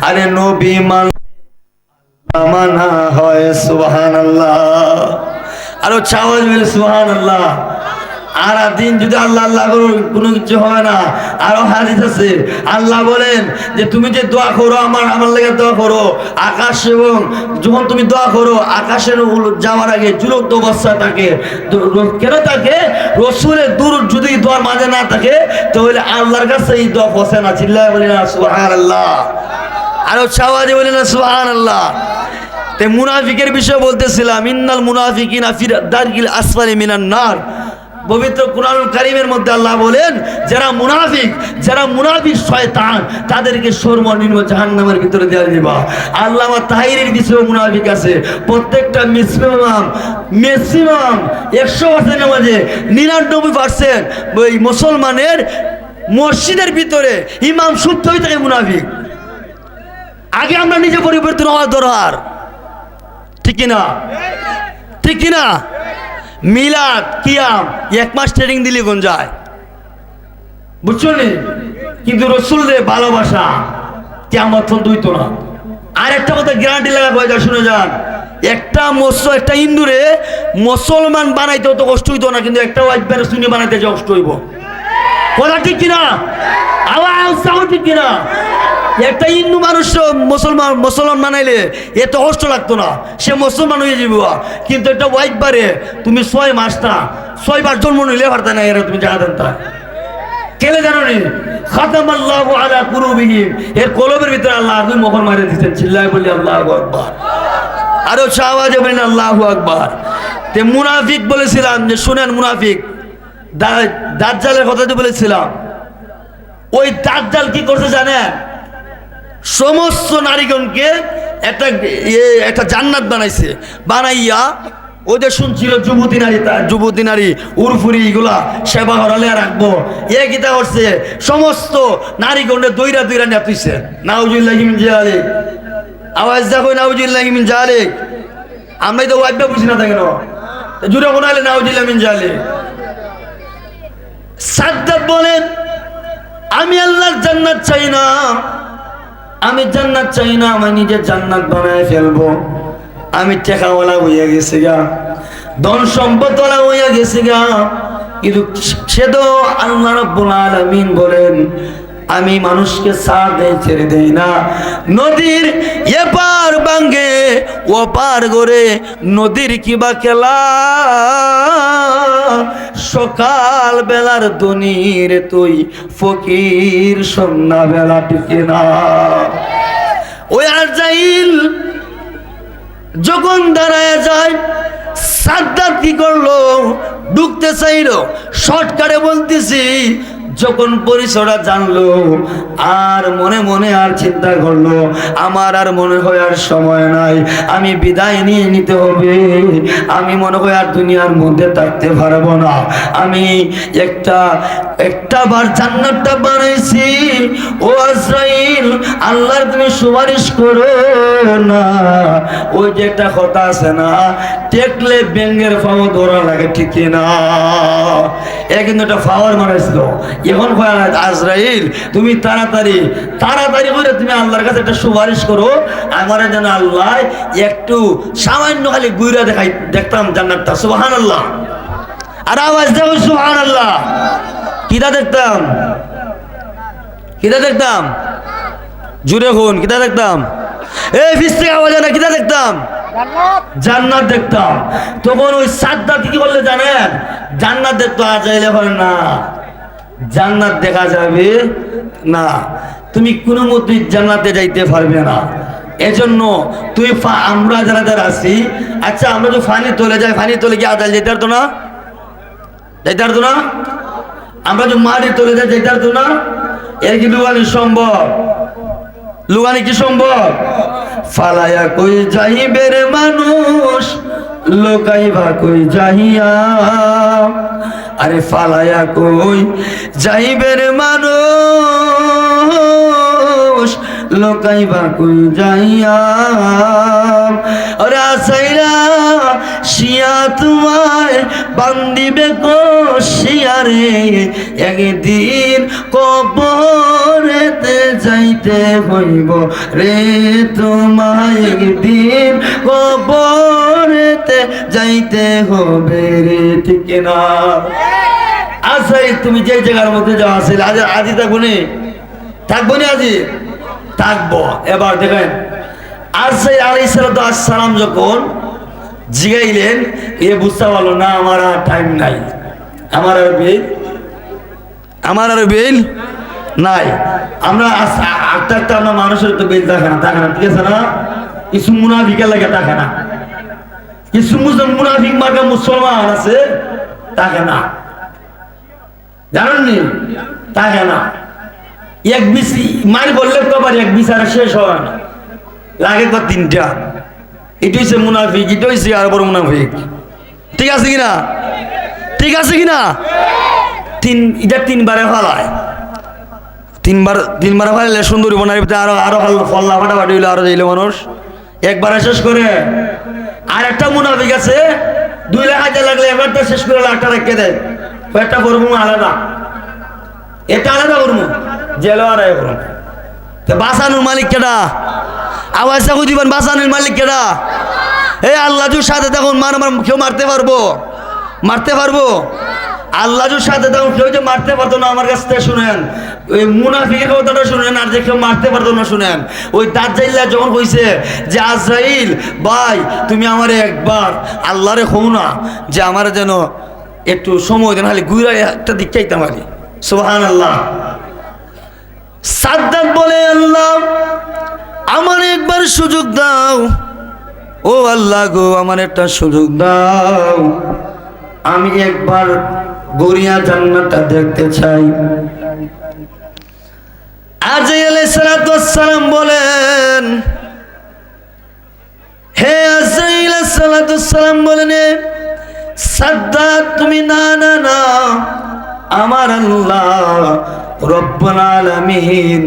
আরে নবী মানা হয়। সুবহানাল্লাহ। আরো চাওয়াজ বলে সুবহানাল্লাহ। আর দিন যদি আল্লাহ আল্লাহ করো কোনো কিছু হয় না। আরো হাদিস আছে, আল্লাহ বলেন যে তুমি যে দোয়া করো, আমার লেগে দোয়া করো। আকাশ এবং যখন তুমি দোয়া করো, আকাশের যাওয়ার আগে ঝুলন্ত অবস্থা থাকে। কেন থাকে? রসুলের দূর যদি দোয়ার মাঝে না থাকে, তাহলে আল্লাহর কাছে এই দোয়া পৌঁছে না। চিল্লায় বলি না সুবহানাল্লাহ। আরো চাওয়াজে বলি না সুবহানাল্লাহ। তে মুনাফিকের বিষয় বলতেছিলাম, ইন্নাল মুনাফিকিনা ফি দারকিল আসফালি মিনান নার। পবিত্র কুরআনুল কারীমের মধ্যে আল্লাহ বলেন, যারা মুনাফিক শয়তান, তাদেরকে সর্বনিম্ন জাহান্নামের ভিতরে দেওয়া দিবা। আল্লামা তাহিরের বিষয়ে মুনাফিক আছে। প্রত্যেকটা ম্যাক্সিমাম 100% নামাজে 99% ওই মুসলমানের মসজিদের ভিতরে ইমাম শুদ্ধ হয়ে থাকে মুনাফিক। আগে আমরা নিজে পরিবর্তন হওয়া দরকার, ঠিক কিনা? ঠিক কিনা? মিলাদ কিয়াম 1 মাস ট্রেনিং দিলে কোন যায়, বুঝছো নি? কিন্তু রসুলের ভালোবাসা কিয়ামত পর্যন্ত হইতো না। আর একটা কথা গ্যারান্টি লাগা কয়ে যা শুনে যান, একটা হিন্দুরে মুসলমান বানাইতে অত কষ্ট হইতো না, কিন্তু একটা ওয়াইফের সুন্নি বানাইতে যে কষ্ট হইব। কথা ঠিক কিনা? আওয়াজ ঠিক কিনা? একটা হিন্দু মানুষ মুসলমান বানাইলে এত কষ্ট লাগতো না, সে মুসলমান হয়ে যাবো। কিন্তু একটা ওয়াইফ বারে তুমি 6 মাস না 6 বার জন্ম নিলে পারতে না, এরা তুমি জানা দেন তা কেলে জানো নি? খাতামাল্লাহু আলা কুলুবিহিম, এর কলবের ভিতরে আল্লাহ দুই মোহর মারে দিতেন। চিল্লায় বলি আল্লাহু আকবার। আরো আওয়াজে বলেন আল্লাহু আকবার। তে মুনাফিক বলেছিলাম যে শুনেন, মুনাফিক দাজ্জালের কথা যে বলেছিলাম, ওই দাজ্জাল কি করতে জানেন? সমস্ত নারীগণকে একটা জান্নাত বানাইছে, বানাইয়া ওদের শুনছিল যুবতী নারী উরফুরি এগুলা সেবা হরালে রাখবো, এ গীতা করছে সমস্ত নারীগণে দইরা নিয়ে তুইছে। নাউজুবিল্লাহি মিন যালিক, আওয়াজ দেখো নাউজুবিল্লাহি মিন যালিক। আমরাই তো ওয়াইফ বুঝি না কেন, জুড়ে কোনালে নাউজুবিল্লাহি মিন যালিক। সাদ্দাত বলেন, আমি আল্লাহর জান্নাত চাই না, আমি জান্নাত চাই না, আমি নিজে জান্নাত বানায় ফেলবো। আমি টেকাওয়ালা হইয়া গেছি গা, ধন সম্পদওয়ালা হইয়া গেছি গা, কিন্তু সে তো আল্লাহ রাব্বুল আলামিন বলেন আমি মানুষকে ছাড় দেই, ছেড়ে দেই না। নদীর এপার ভাঙ্গে ওপার গড়ে, নদীর কিবা খেলা, সকাল বেলার ধনীর তুই ফকির সন্ধ্যা বেলা টিকে না। ওই আজাইল যখন দাঁড়ায় যায়, সাদ্দাত কি করলো? ঢুকতে চাইলো, শর্টকাটে বলতেছি, যখন পরিচয়টা জানলো আর মনে মনে আর চিন্তা করলো আমার আর মনে হয় আর সময় নাই, আমি বিদায় নিয়ে নিতে হবে, আমি মনে হয় আর দুনিয়ার মধ্যে থাকতে পারবো না, আমি একটা বার জান্নাতটা বানাইছি। ও আজরাইল, আল্লাহর তুমি সুপারিশ করো না। ওই যে একটা কথা আছে না, টেকলে ব্যাঙের ফাও ধরা লাগে, ঠিক না? এ কিন্তু একটা ফাওয়ার মারাইছিল। এখন আজরাইল তুমি তাড়াতাড়ি করে তুমি আল্লাহর কাছে একটা সুপারিশ করো, আমার যেন আল্লাহ একটু সামান্য খালি গুইরা দেখতাম জান্নাতটা। সুবহানাল্লাহ। আর আওয়াজ দেব সুবহানাল্লাহ। কিটা দেখতাম জুড়ে খুন, কিটা দেখতাম? এই ফিস্তে আওয়াজ না, কিটা দেখতাম? জান্নাত দেখতাম। তখন ওই সাদ্দাত কি বললে জানেন? জান্নাত দেখতো। আজাইলে হয় না, জান্নাত দেখা যাবে না, তুমি কোনো মতেই জান্নাতে যাইতে পারবে না। এজন্য তুই আমরা যারা আছি, আচ্ছা আমরা তো ফানি তোলে যাই, ফানি তোলে কি আজাইল যেতে পারতো না? আমরা তো মাটি তোলে যাই, যেতে পারতো না? এর কি লুগানি সম্ভব? লুগানি কি সম্ভব? ফালায়া কই যাইবে রে মানুষ, লোকাইবা কই যাইয়া, আরে ফালায়া কই যাইবে রে মানুষ, লোকাইবা কই যাইয়া, আরে আসাইরা শিয়া তোমায় বান্দিবে কশিয়ারে, একদিন কবরেতে যাইতে হইব রে তোমায়, একদিন কবরেতে যাইতে হবে রে, ঠিক না? আসাই তুমি যে জায়গার মধ্যে যাওয়া আছে, আজি থাকবো নি আজি থাকবো। এবার দেখেন আসাই আলাইহিস সালাম যখন জিগাইলেন, এ বুঝতে পারলো না আমার আর টাইম নাই, আমার আর বেল নাই। আমরা আস্তে আস্তে আমরা মানুষের তো বেল থাকে না, ঠিক আছে না? কিছু মুনাফিকের লাগে থাকে না, কিছু মুনাফিক মার্কা মুসলমান আছে থাকে না, জানেননি? থাকে না। এক বিসি মার বললে তো আবার এক বিচারে শেষ হয় না, লাগে তো 3টা। এটা হচ্ছে মুনাফিক, এটা হচ্ছে আর বড় মুনাফিক। ঠিক আছে কিনা? এটা 3বারে ফলায়, 3বারে ফলাইলে সুন্দরী বোনার ভিতরে আরো ফল্লা ফাটাফাটি হইলে আরো যাইলে মানুষ একবারে শেষ করে। আর একটা মুনাফিক আছে 2 লাখ হাজার লাগলে একবারটা শেষ করে 1 লাখটা রেখে দেয়, একটা করবো আলাদা, এটা আলাদা করবো, জেলো আর করবো। বাঁচানোর মালিক কেডা? আওয়াজ চাকু দিবেন, বাঁচানোর মালিক কেডা? এই আল্লাহ জুর সাথে তখন কেউ মারতে পারবো? মারতে পারবো? আল্লাহ জুর সাথে তখন কেউ যে মারতে পারতো না। আমার কাছ থেকে শুনেন, ওই মুনাফিকের কথাটা শুনেন, আর যে কেউ মারতে পারতো না শুনেন। ওই দাজ্জাল যখন কইছে যে আজরাইল ভাই তুমি আমারে একবার আল্লাহরে কও না যে আমার যেন একটু সময় দেন, খালি ঘুরে একটা দিক চাইতাম আরে। সুবহানাল্লাহ। সাদ্দাত বলে আল্লাহ আমার একবার সুযোগ দাও, ও আল্লাহ গো আমার একটা সুযোগ দাও, আমি একবার গড়িয়া জান্নাতটা দেখতে চাই। আজরাইল আলাইহিস সালাতু ওয়াস সালাম বলেন, হে আজরাইল আলাইহিস সালাতু ওয়াস সালাম বলেন, সাদ্দাত তুমি না না না, আমার আল্লাহ রব্বুল আলামিন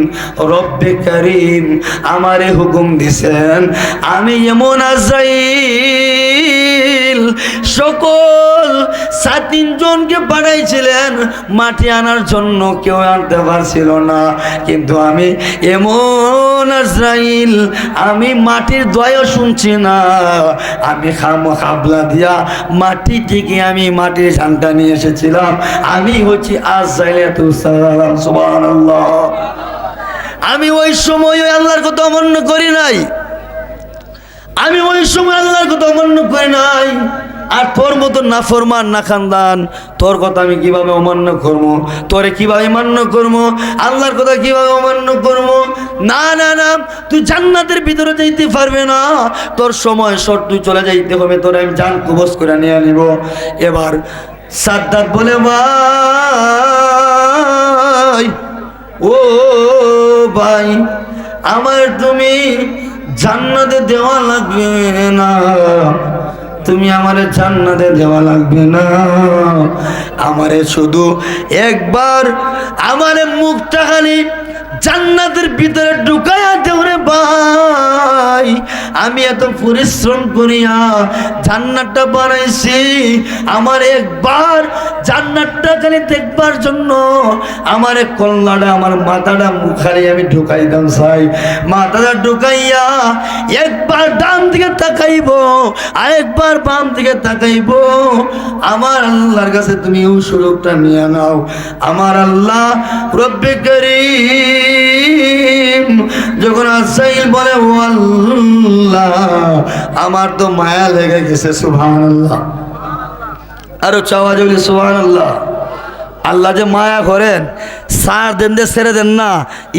রব্বে করিম আমারে হুকুম দিছেন আমি এমন আজরাইল সকল 7 জনকে পাঠাইছিলেন মাটি আনার জন্য, কেউ আনতে পারছিল না, কিন্তু আমি এমন আজরাইল আমি মাটির দয়া শুনছি না, আমি খাবলা দিয়া মাটি থেকে আমি মাটির জানটা নিয়ে এসেছিলাম, আমি হচ্ছি আজরাইলাতুস সালাম। সুবহানাল্লাহ। আমি ওই সময় ওই আল্লাহর কথা অমান্য করি নাই, আমি ওই সময় আল্লাহর কথা অমান্য করি নাই। আর তোর মতো না ফরমান না খানদান, তোর কথা আমি কিভাবে অমান্য করবো? তোরে কিভাবে মান্য করবো? আল্লাহর কথা কিভাবে অমান্য করবো? না না না, তুই জান্নাতের ভিতরে যাইতে পারবে না, তোর সময় শর্ট, তুই চলে যাইতে হবে, তোরে আমি জান কবজ করে নিয়ে নিব। এবার সাদ্দাত বলে ভাই, ও ভাই আমার তুমি জান্নাতে দেওয়া লাগবে না, তুমি আমারে জান্নাতে দেওয়া লাগবে না, আমারে শুধু একবার আমারে মুখটা খালি জান্নাতের ভিতরে ঢুকাইয়া দেও রে ভাই, আমি এত পরিশ্রম করিয়া জান্নাতটা বানাইছি, আমার একবার জান্নাতটা খালি দেখবার জন্য আমার কল্লাটা আমার মাথাটা মুখালি আমি ঢুকাই দাম চাই। মাথাটা ঢুকাইয়া একবার ডান দিকে তাকাইব আর একবার বাম দিকে তাকাইব, আমার আল্লাহর কাছে তুমি ওই সুযোগটা নিয়ে নাও। আমার আল্লাহ রব্বে করিম যখন আজরাইল বলে ও আল্লাহ আমার তো মায়া লেগে গেছে, সুবহানাল্লাহ। আরো চাওয়া যাবে সুবহানাল্লাহ। আল্লাহ যে মায়া করেন, সার দেন দে ছেড়ে দেন না,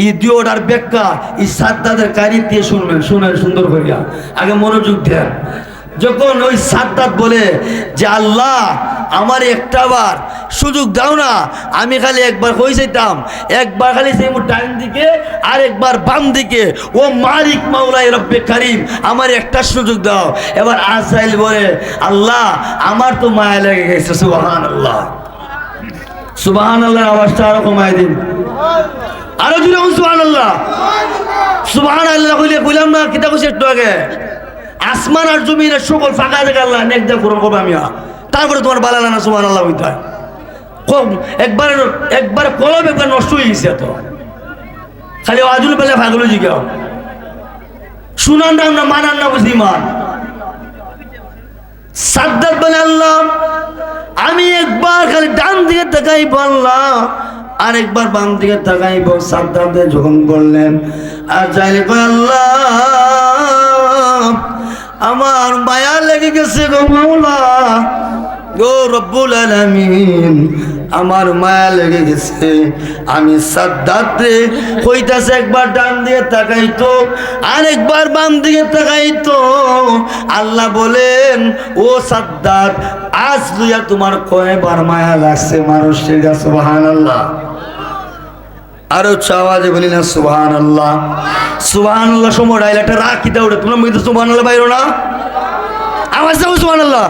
ইডিওট আর বেক্কা এই সাদ্দাতের কারি দিয়ে শুনবেন, শুনেন সুন্দর করিয়া, আগে মনোযোগ দেন। যখন ওই সাদ্দাত বলে যে আল্লাহ আমার একটা বার সুযোগ দাও না, আমি খালি একবার হয়ে যেতাম, একবার খালি সেই ডান দিকে আর একবার বাম দিকে, ও মালিক মাওলাই রব্বে করিম আমার একটা সুযোগ দাও। এবার আজরাইল বলে আল্লাহ আমার তো মায়া লেগে গেছে। সুবহানাল্লাহ। সুবহানাল্লাহ আওয়াজটা আরো কমায় দিন, আরো জুড়ে সুবহানাল্লাহ। সুবহানাল্লাহ কইলাম না, কিতা কইছে একটু আগে, আসমান আর জমিনের সকল ফাঁকা জায়গা আল্লাহ নেকদা পূরণ করবো আমি, তারপরে তোমার বালালা না সুবহানাল্লাহ হইতে হয়। একবার কলম একবার নষ্ট হয়ে গেছে, এত খালি আজুল পেলে ফাগলো জিগাও, শুনান না আমরা মানান না বুঝি মান। সাদ্দাত বলে আল্লাহ আমি একবার খালি ডান দিকে তাকাইব আল্লাহ, আর একবার বাম দিকে তাকাইব। সাদ্দাত যখন বললেন আজরাইল কয় আল্লাহ আমার মায়া লেগে গেছে গো মাওলা, গো রব্বুল আলামিন আমার মায়া লেগে গেছে। আমি সাদ্দাতে কইতাছে একবার ডান দিকে তাকাইতো আর একবার বাম দিকে তাকাইতো। আল্লাহ বলেন ও সাদ্দাত আজ লইয়া তোমার কয়বার মায়া লাগছে মানুষের কাছে। সুবহানাল্লাহ। আরো চাওয়াজে বলি না সুবহানাল্লাহ। সুবহানাল্লাহ সময় ডাইলাটা রাখি দাও রে, তোমরা মধ্যে সুবহানাল্লাহ বাইরো না, আওয়াজ দাও সুবহানাল্লাহ।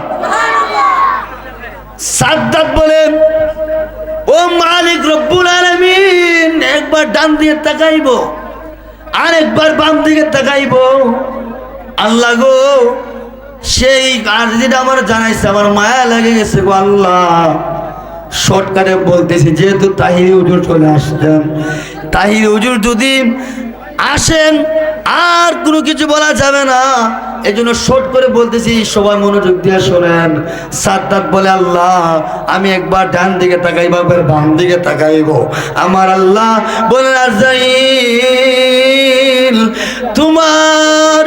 সাদ্দাত বলেন ও মালিক রব্বুল আলামিন একবার ডান দিকে তাকাইব আর একবার বাম দিকে তাকাইব। আল্লাহ গো সেই আরজিটা আমার জানাইছে, আমার মায়া লেগে গেছে গো আল্লাহ। শর্টকাটে বলতেছি, যেহেতু তাহিরি হুজুর চলে আসছেন, তাহিরি হুজুর যদি আসেন, আর কোনো কিছু বলা যাবে না, এই জন্য শর্ট করে বলতেছি, সবাই মনোযোগ দিয়ে শোনেন। সাদ্দাত বলে, আল্লাহ আমি একবার ডান দিকে তাকাইব, একবার বাম দিকে তাকাইব। আমার আল্লাহ বলেন, আজরাইল তোমার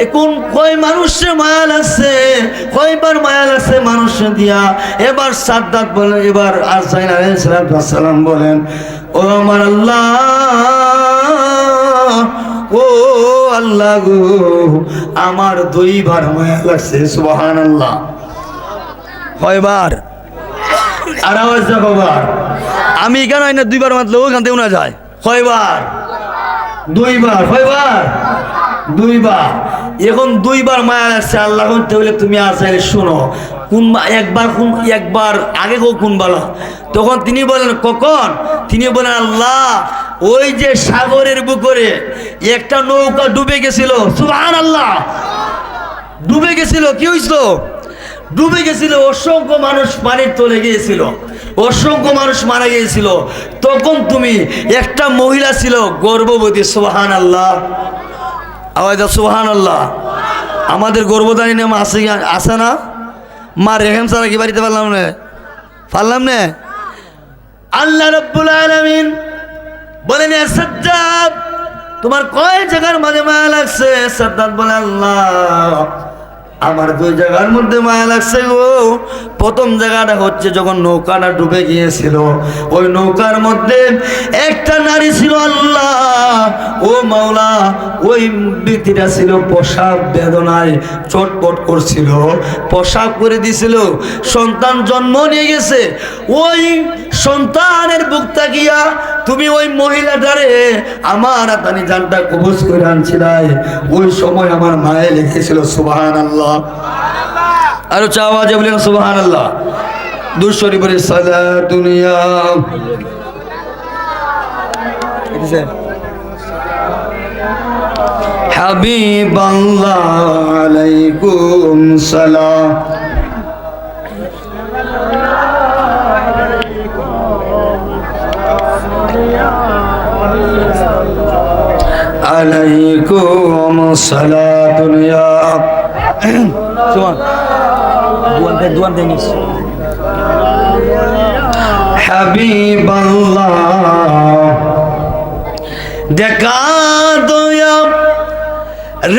এখন কয় মানুষের মায়া লাগছে, কয়বার মায়া লাগছে মানুষ দিয়া। এবার সাদ্দাত বলেন, এবার আজরাইল আলাইহিস সালাম বলেন, ও আমার আল্লাহ, ও আল্লাহ গো, আমার 2 বার মায়া লাগছে। সুবহানাল্লাহ। কয়বার? আর আওয়াজ দেখো বার। আমি কেন না 2 বার মাত্র ওখান থেকে না যায়। কয়বার? 2 বার। কয়বার? 2 বার। এখন 2 বার মায়া লাগছে আল্লাহ বলতে হলে তুমি আজরাইল শোনো, কোন একবার আগে কোন বলো। তখন তিনি বলেন, কখন? তিনি বলেন, আল্লাহ ওই যে সাগরের বুকরে একটা নৌকা ডুবে গেছিল। সুবহানাল্লাহ। ডুবে গেছিল। কি হয়েছিল? ডুবে গেছিল। অসংখ্য মানুষ পানির তলে গিয়েছিল, অসংখ্য মানুষ মারা গিয়েছিল। তখন তুমি, একটা মহিলা ছিল গর্ভবতী। সুবহানাল্লাহ। আওয়াজ সুবহানাল্লাহ। আমাদের গর্ভধারী নাম আছে না? মা রেহেম ছাড়া কি বাড়িতে পারলাম না? আল্লাহ রাব্বুল আলামিন বলেন, সাদ্দাত তোমার কয় জায়গার মাঝে মায়া লাগছে? সাদ্দাত বলে, আল্লাহ আমার 2 জায়গার মধ্যে মায়া লাগছে গো। প্রথম জায়গাটা হচ্ছে যখন নৌকাটা ডুবে গিয়েছিল, ওই নৌকার মধ্যে একটা নারী ছিল। আল্লাহ ও মাওলা, ওই ব্যক্তিটা ছিল প্রসাব বেদনায় চটপট করছিল, প্রসাব করে দিছিল, সন্তান জন্ম নিয়ে গেছে। ওই সন্তানের বুক তাকিয়া তুমি ওই মহিলাটারে আমার আতানি জানটা কবজ করে আনছিলাই, ওই সময় আমার মায়ে লিখেছিল। সুবহানাল্লাহ। আরো চাওয়াজে বলেন সুবহানাল্লাহ। দুরূদ শরীফের সালাতুন ইয়া হাবিবাল্লাহ আলাইকুম সালাম। আলাইকুম সালাতুন ইয়া হাবিবাল্লাহ দেখা দয়া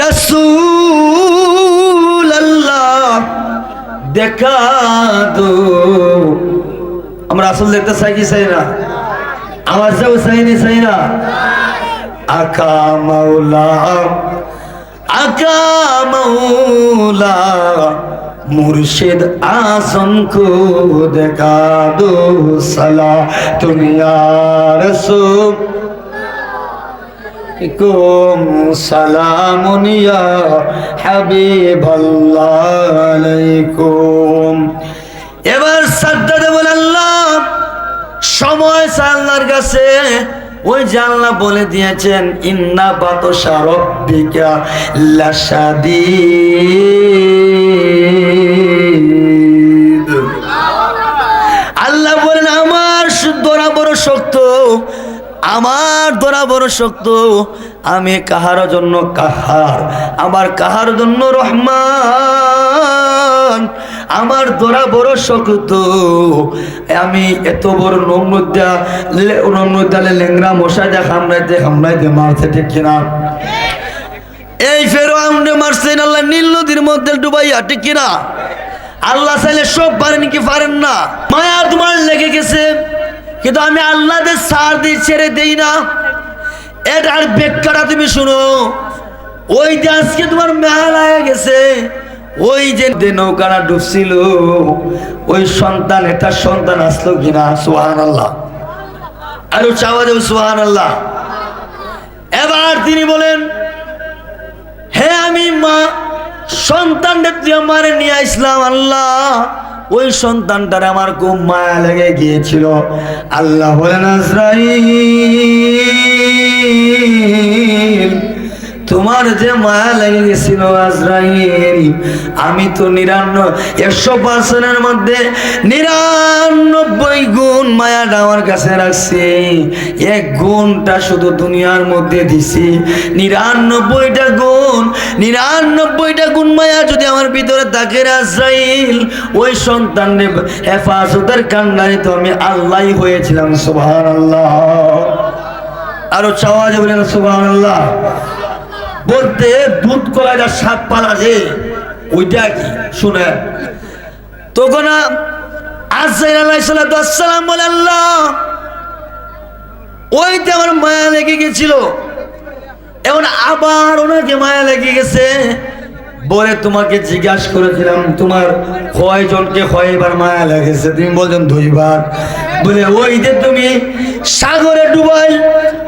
রাসূলুল্লাহ দেখা দো। আমরা আসল দেখতে চাই কি চাই না? আমার যাও চাই না? আকা মাওলা, আকা মাওলা মুর্শিদ आजम को देखा दो सलातुन या रसूल कुम सलामुन या হাবিবাল্লাহ আলাইকুম। এবার সাদ্দাতে বলে, আল্লাহ সময় আল্লাহর কাছে। ওই যে আল্লাহ বলে দিয়েছেন, ইন্না বাতশা রাব্বিকা লাশাদীদ। আল্লাহ বলেন, আমার ধরা বড় শক্ত, আমার ধরা বড় শক্ত। আমি কাহার জন্য কাহার, আমার কাহার জন্য রহমান। আমার ধরা বড় শক্ত। আমি এত বড় নম্রদালে লেংরা মশা যা কামড়াইতে মারছে, ঠিক কিনা? এই ফেরাউনরে মারছেন আল্লাহ নীল নদীর মধ্যে ডুবাইয়া, ঠিক কিনা? আল্লাহ চাইলে সব পারেন কি পারেন না? মায়া তোমার লেগে গেছে, কিন্তু আমি আল্লাহদের সার দিয়ে ছেড়ে দেই না। এটার ব্যাখ্যাটা তুমি শুনো। ওই যে আজকে তোমার মেলা লাগে গেছে, ওই যে নৌকাটা ডুবছিল, ওই সন্তান, এটা সন্তান আসলো কিনা? সুবহানাল্লাহ। আরো চাওয়া যাবে সুবহানাল্লাহ। এবার তিনি বলেন, হে আমি মা সন্তানটা তুই আমারে নিয়ে আসলাম। আল্লাহ ওই সন্তানটার আমার খুব মায়া লেগে গিয়েছিল। আল্লাহ বলেন, আজরাইল তোমার যে মায়া লেগে গেছিল আজরাইল, আমি তো 100%-এর মধ্যে 99 গুণ মায়াটা আমার কাছে রাখছি, 1 গুণটা শুধু দুনিয়ার মধ্যে দিছি। 99টা গুণ মায়া যদি আমার ভিতরে থাকে আজরাইল, ওই সন্তানের হেফাজতের কান্ডারে তো আমি আল্লাহই হয়েছিলাম। সুবহানাল্লাহ। আরো চাওয়া যাবে না সুবহানাল্লাহ বলতে? দুধ কলাইটা সাপ পালা যে ওইটা কি শুনে, তখন আজরাইল আলাইহিস সালাম বলে, আল্লাহ ওইটা আমার মায়া লেগে গেছিল, এখন আবার ওনাকে মায়া লেগে গেছে। বলে তোমাকে জিজ্ঞাসা করেছিলাম তোমার কয়জনকে কয়বার মায়া লেগেছে? তুমি বলছেন 2 বার। বলে ওই যে তুমি সাগরে ডুবাই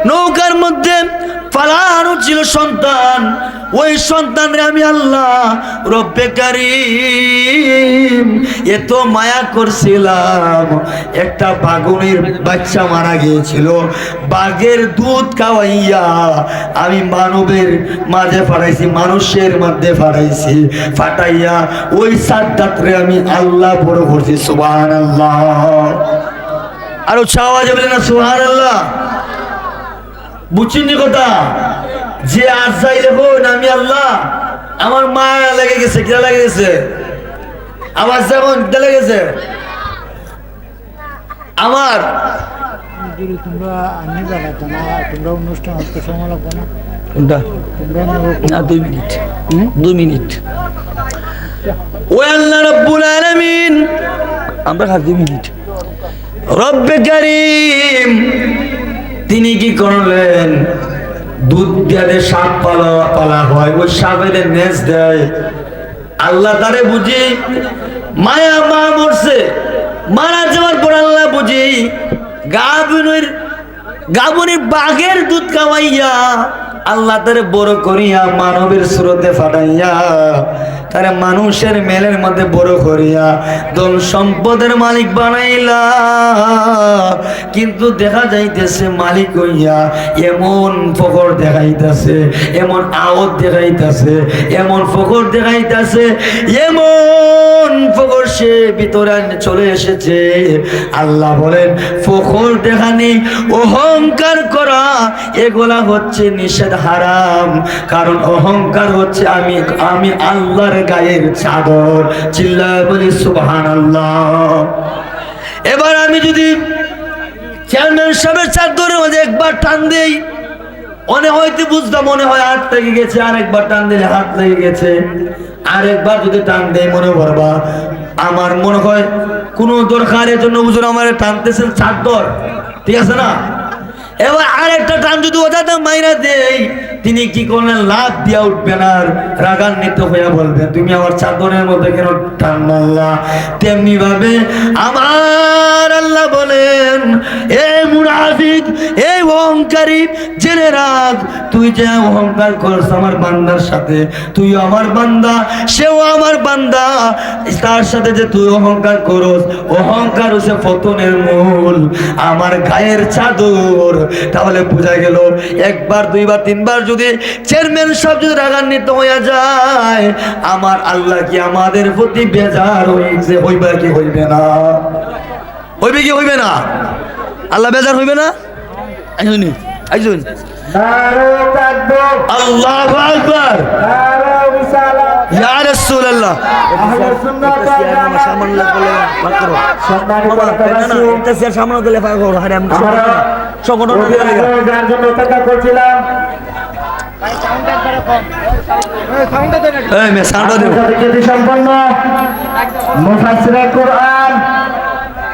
নৌকার মধ্যে পালানো ছিল সন্তান, ওই সন্তানরে আমি আল্লাহ রব্বে কারীম এত মায়া করছিলাম, একটা বাঘুনির বাচ্চা মারা গিয়েছিল, বাঘের দুধ খাওয়াইয়া আমি মানবের মাঝে ফাটাইছি, মানুষের মধ্যে ফাটাইছি, ফাটাইয়া ওই সাদ্দাতরে আমি আল্লাহ বড় করছি। সুবহানাল্লাহ। আরো চাওয়া যাবে না সুবহানাল্লাহ? বুঝছেন কথা? যে আজরাইল বলেন আমি আল্লাহ, আমার মায়া লেগে গেছে। কি লেগে গেছে? আওয়াজ যেমন লেগে গেছে আমার। তোমরা আনি বেড়াতো না, তোমরা অনুষ্ঠান হতে সময় লাগবে না? না 2 মিনিট, 2 মিনিট। ওই আল্লাহ রাব্বুল আলামিন, আমরা 2 মিনিট। রব্বে কারীম তিনি কি করলেন? দুধ দিয়ে সাপ পালা হয়, ওই সাপের নেজ দেয়। আল্লাহ তারে বুঝি মায়া, মা মরছে, মারা যাওয়ার পর আল্লাহ বুঝি গাবনের বাঘের দুধ খাওয়াইয়া আল্লাহ তারে বড় করিয়া মানবের সুরতে ফাটাইয়া তারে মানুষের মেলের মধ্যে বড় করিয়া ধন সম্পদের মালিক বানাইলা। কিন্তু দেখা যাইতেছে মালিক হইয়া এমন ফকর দেখাইতেছে, এমন আওয়াজ দেখাইতেছে, এমন ফকর দেখাইতেছে, এমন ফকর সে ভিতরে চলে এসেছে। আল্লাহ বলেন ফকর দেখানি, অহংকার করা এগুলা হচ্ছে নিষেধ, হারাম। কারণ অহংকার হচ্ছে আমি আল্লাহর গায়ের চাদর। চিল্লায় বলি সুবহানাল্লাহ। এবার আমি যদি চেয়ারম্যান সাহেবের চাদরের মধ্যে একবার টান দেই, মনে হয়তো বুঝতাম, মনে হয় হাত লেগে গেছে, আরেকবার টান দিলে হাত লেগে গেছে, আরেকবার যদি টান দেয় মনে করবা আমার মনে হয় কোনো দরকারের জন্য হুজুর আমার টানতেছেন চাদর, ঠিক আছে না? এবার আরেকটা টান যদি ওটা মাইরা দেই, তিনি কি করলেন? লাভ দিয়া উঠবেন আর রাগান্বিত হইয়া বলবেন তুমি আমার চাদরের মধ্যে কেন টান মারলা? তেমনি ভাবে আমার আল্লাহ বলেন এ মুনাফিক, এই অহংকারী, জেনে রাখ তুই যে অহংকার করছ আমার বান্দার সাথে, তুই আমার বান্দা, সেও আমার বান্দা, তার সাথে যে তুই অহংকার করস, অহংকার হচ্ছে পতনের মূল, আমার গায়ের চাদর। তাহলে বোঝা গেল একবার, 2 বার, 3 বার যদি চেয়ারম্যান সাহেব যদি রাগান্বিত হইয়া যায়, আমার আল্লাহ কি আমাদের প্রতি বেজার হইছে? হইবে কি হইবে না? হইবে কি হইবে না? আল্লাহ বেজার হইবে না? আইজুন আইজুন আল্লাহু আকবার, ইয়া রাসূলুল্লাহ। সামনে দিলে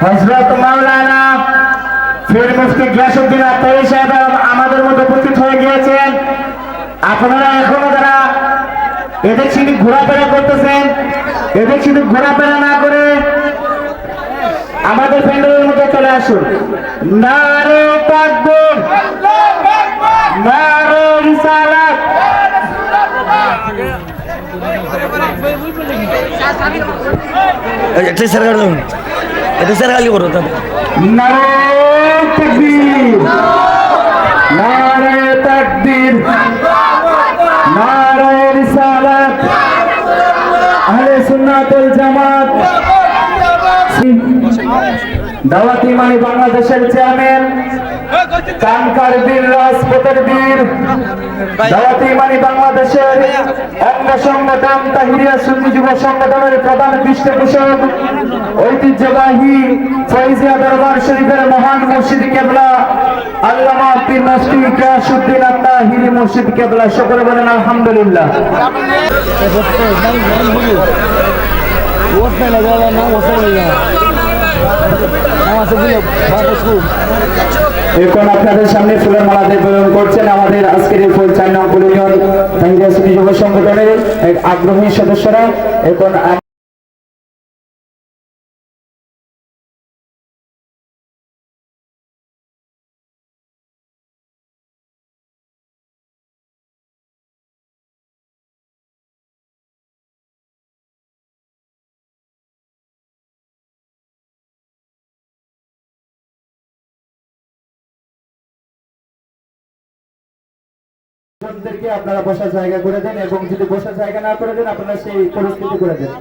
হযরত মাওলানা পীর মুফতি গিয়াসউদ্দিন আত্তারি সাহেব আমাদের মধ্যে উপস্থিত হয়ে গিয়েছেন। আপনারা এখনো যারা এদের শুধু ঘোরাফেরা করতেছেন, এদের শুধু ঘোরাফেরা না করে আমাদের প্যান্ডেলের মধ্যে চলে আসুন। নারে তাকবীর, নারে রিসালাত। এটা সরকার দাও, এটা সরকারি করো তো। নারে তাকবীর, নারে তাকবীর, সুন্নাতুল জামাত দাওয়াতি মানে বাংলাদেশের চেয়ারম্যান কানকার বীর রাজপথের বীর দাওয়াতি মানে বাংলাদেশের অঙ্গ সংগঠন তাহিরিয়া সুন্নি যুব সংগঠনের প্রধান পৃষ্ঠপোষক ঐতিহ্যবাহী ফয়জিয়া দরবার শরীফের মহান মুর্শিদ কেবলা আল্লামা পীর মুফতি গিয়াসউদ্দিন আত-তাহিরি মুর্শিদ কেবলা, সকলে বলেন আলহামদুলিল্লাহ। এখন আপনাদের সামনে ফুলের মালা দিয়ে প্রেরণ করছেন আমাদের আজকের এই ফুল 4 নং ইউনিয়ন তাহিরিয়া সুন্নি যুব সংগঠনের এক আগ্রহী সদস্যরা। এখন আপনারা বসার জায়গা করে দেন এবং যদি বসার জায়গা না করে দেন আপনারা সেই পরিস্থিতি করে দেন।